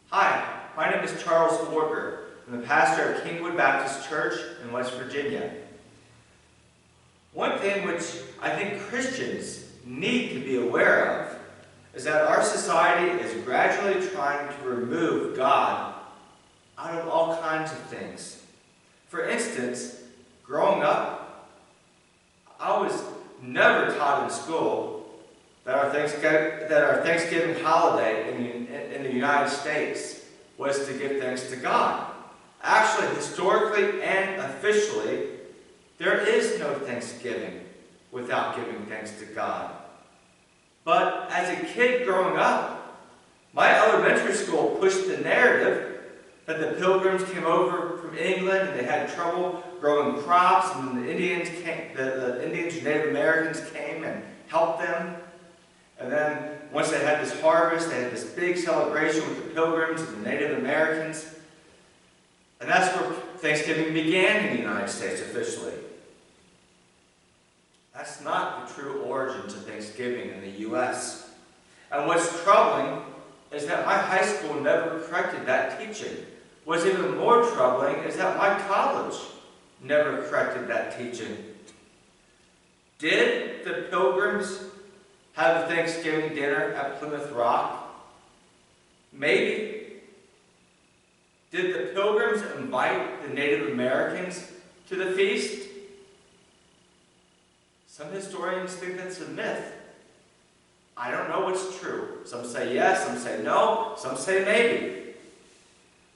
Hi, my name is Charles Walker. I'm the pastor of Kingwood Baptist Church in West Virginia. One thing which I think Christians need to be aware of is that our society is gradually trying to remove God out of all kinds of things. For instance, growing up, I was never taught in school that our Thanksgiving holiday in the United States was to give thanks to God. Actually, historically and officially, there is no Thanksgiving without giving thanks to God. But as a kid growing up, my elementary school pushed the narrative that the Pilgrims came over from England and they had trouble growing crops, and the Indians and Native Americans came and helped them. And then once they had this harvest, they had this big celebration with the Pilgrims and the Native Americans. And that's where Thanksgiving began in the United States officially. That's not the true origins of Thanksgiving in the U.S. And what's troubling is that my high school never corrected that teaching. What's even more troubling is that my college never corrected that teaching. Did the Pilgrims have a Thanksgiving dinner at Plymouth Rock? Maybe. Did the Pilgrims invite the Native Americans to the feast? Some historians think that's a myth. I don't know what's true. Some say yes, some say no, some say maybe.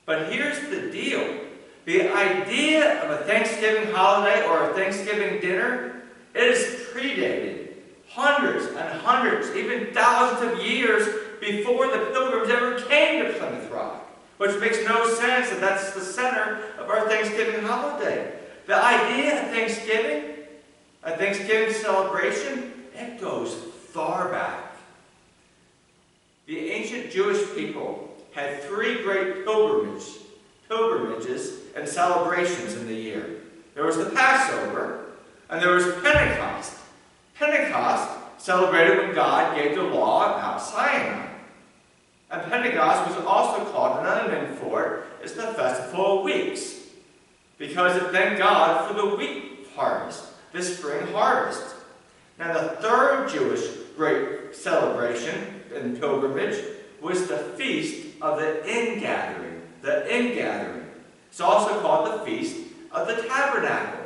But here's the deal. The idea of a Thanksgiving holiday or a Thanksgiving dinner is predated hundreds and hundreds, even thousands of years before the Pilgrims ever came to Plymouth Rock, which makes no sense that that's the center of our Thanksgiving holiday. The idea of Thanksgiving, a Thanksgiving celebration, it goes far back. The ancient Jewish people had three great pilgrimages and celebrations in the year. There was the Passover, and there was Pentecost. Pentecost celebrated when God gave the law at Mount Sinai. And Pentecost was also called, another name for it, is the Festival of Weeks, because it thanked God for the wheat harvest, the spring harvest. Now the third Jewish great celebration and pilgrimage was the Feast of the Ingathering. The Ingathering. It's also called the Feast of the Tabernacle.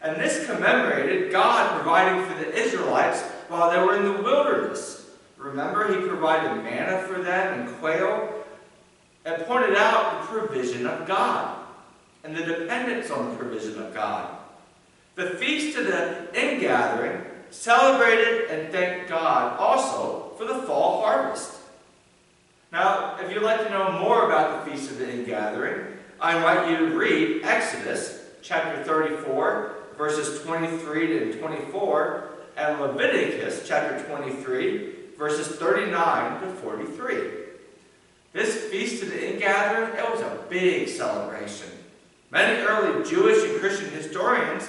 And this commemorated God providing for the Israelites while they were in the wilderness. Remember, He provided manna for them and quail, and pointed out the provision of God and the dependence on the provision of God. The Feast of the Ingathering celebrated and thanked God also for the fall harvest. Now, if you'd like to know more about the Feast of the Ingathering, I invite you to read Exodus chapter 34, verses 23 to 24, and Leviticus chapter 23, verses 39 to 43. This Feast of the Ingathering, it was a big celebration. Many early Jewish and Christian historians,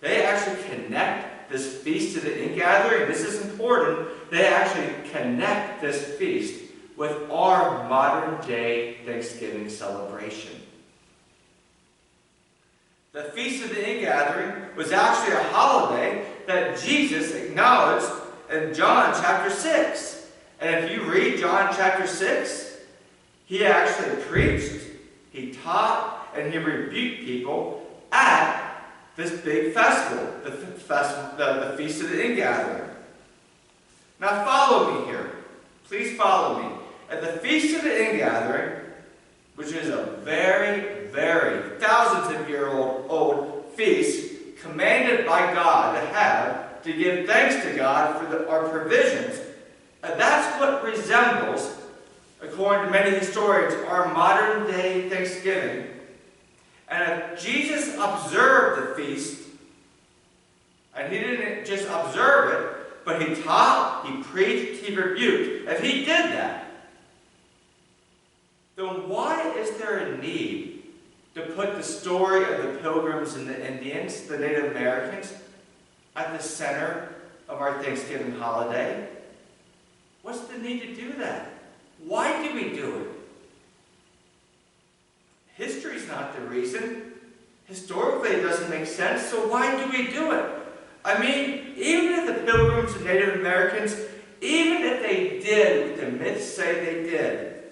they actually connect this Feast of the Ingathering, this is important, they actually connect this feast with our modern day Thanksgiving celebration. The Feast of the Ingathering was actually a holiday that Jesus acknowledged in John chapter 6. And if you read John chapter 6, He actually preached, He taught, and He rebuked people at this big festival, the Feast of the Ingathering. Now follow me here. Please follow me. At the Feast of the Ingathering, which is a very, very thousands of year old feast commanded by God to have to give thanks to God for our provisions, and that's what resembles, according to many historians, our modern day Thanksgiving. And if Jesus observed the feast, and He didn't just observe it, but He taught, He preached, He rebuked, if He did that, then why is there a need to put the story of the Pilgrims and the Indians, the Native Americans, at the center of our Thanksgiving holiday? What's the need to do that? Why do we do it? reason. Historically, it doesn't make sense, so why do we do it? I mean, even if the Pilgrims and Native Americans, even if they did what the myths say they did,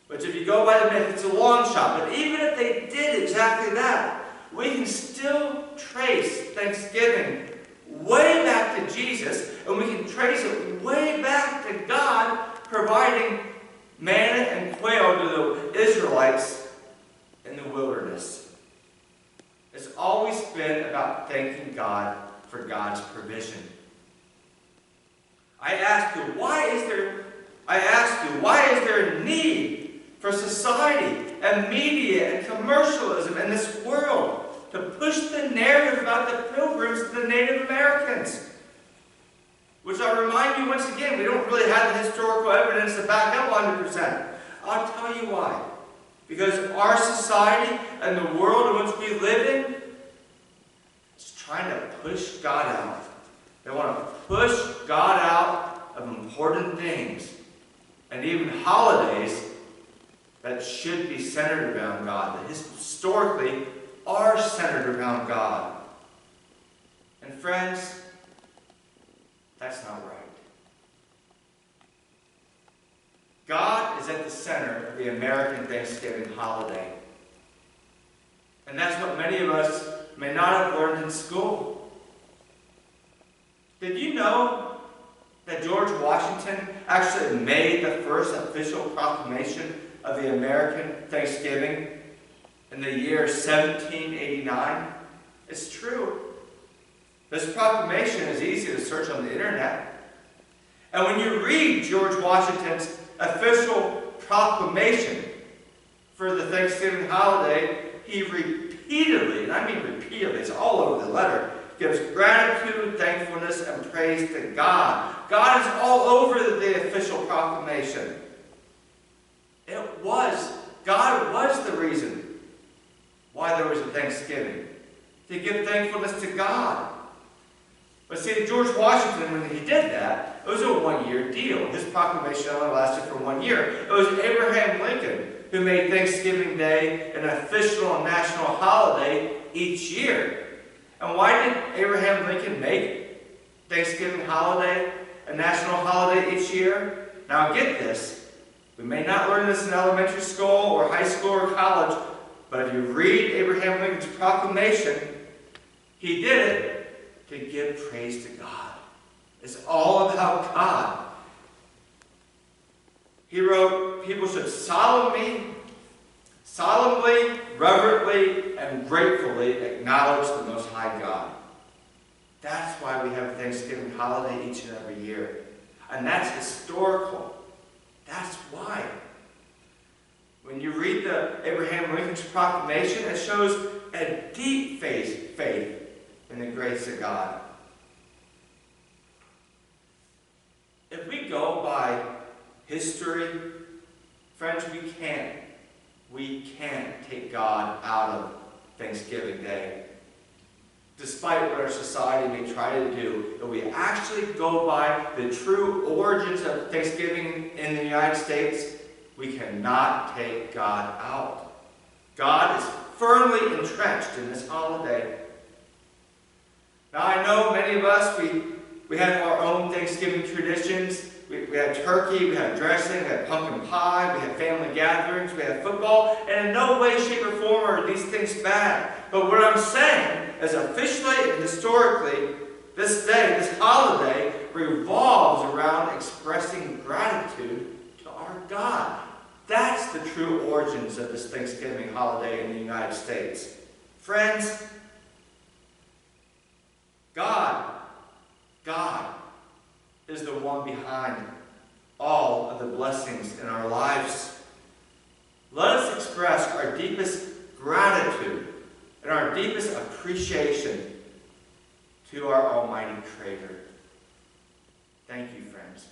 which if you go by the myth, it's a long shot, but even if they did exactly that, we can still trace Thanksgiving way back to Jesus, and we can trace it way back to God providing manna and quail to the Israelites in the wilderness. It's always been about thanking God for God's provision. I ask you, why is there a need for society and media and commercialism in this world to push the narrative about the Pilgrims and the Native Americans? Which I remind you once again, we don't really have the historical evidence to back up 100%. I'll tell you why. Because our society and the world in which we live in is trying to push God out. They want to push God out of important things and even holidays that should be centered around God, that historically are centered around God. And friends, that's not right. God is at the center of the American Thanksgiving holiday. And that's what many of us may not have learned in school. Did you know that George Washington actually made the first official proclamation of the American Thanksgiving in the year 1789? It's true. This proclamation is easy to search on the internet. And when you read George Washington's official proclamation for the Thanksgiving holiday, he repeatedly, and I mean repeatedly, it's all over the letter, gives gratitude, thankfulness, and praise to God. God is all over the official proclamation. God was the reason why there was a Thanksgiving, to give thankfulness to God. But see, George Washington, when he did that, it was a one-year deal. His proclamation only lasted for 1 year. It was Abraham Lincoln who made Thanksgiving Day an official and national holiday each year. And why did Abraham Lincoln make Thanksgiving holiday a national holiday each year? Now get this. We may not learn this in elementary school or high school or college, but if you read Abraham Lincoln's proclamation, he did it to give praise to God. It's all about God. He wrote, people should solemnly, reverently, and gratefully acknowledge the Most High God. That's why we have a Thanksgiving holiday each and every year. And that's historical. That's why. When you read the Abraham Lincoln's proclamation, it shows a deep faith in the grace of God. If we go by history, friends, we can't take God out of Thanksgiving Day. Despite what our society may try to do, if we actually go by the true origins of Thanksgiving in the United States, we cannot take God out. God is firmly entrenched in this holiday. Now I know many of us, we have our own Thanksgiving traditions. We have turkey, we have dressing, we have pumpkin pie, we have family gatherings, we have football, and in no way, shape, or form are these things bad. But what I'm saying is officially and historically, this day, this holiday, revolves around expressing gratitude to our God. That's the true origins of this Thanksgiving holiday in the United States. Friends, God is the one behind all of the blessings in our lives. Let us express our deepest gratitude and our deepest appreciation to our Almighty Creator. Thank you, friends.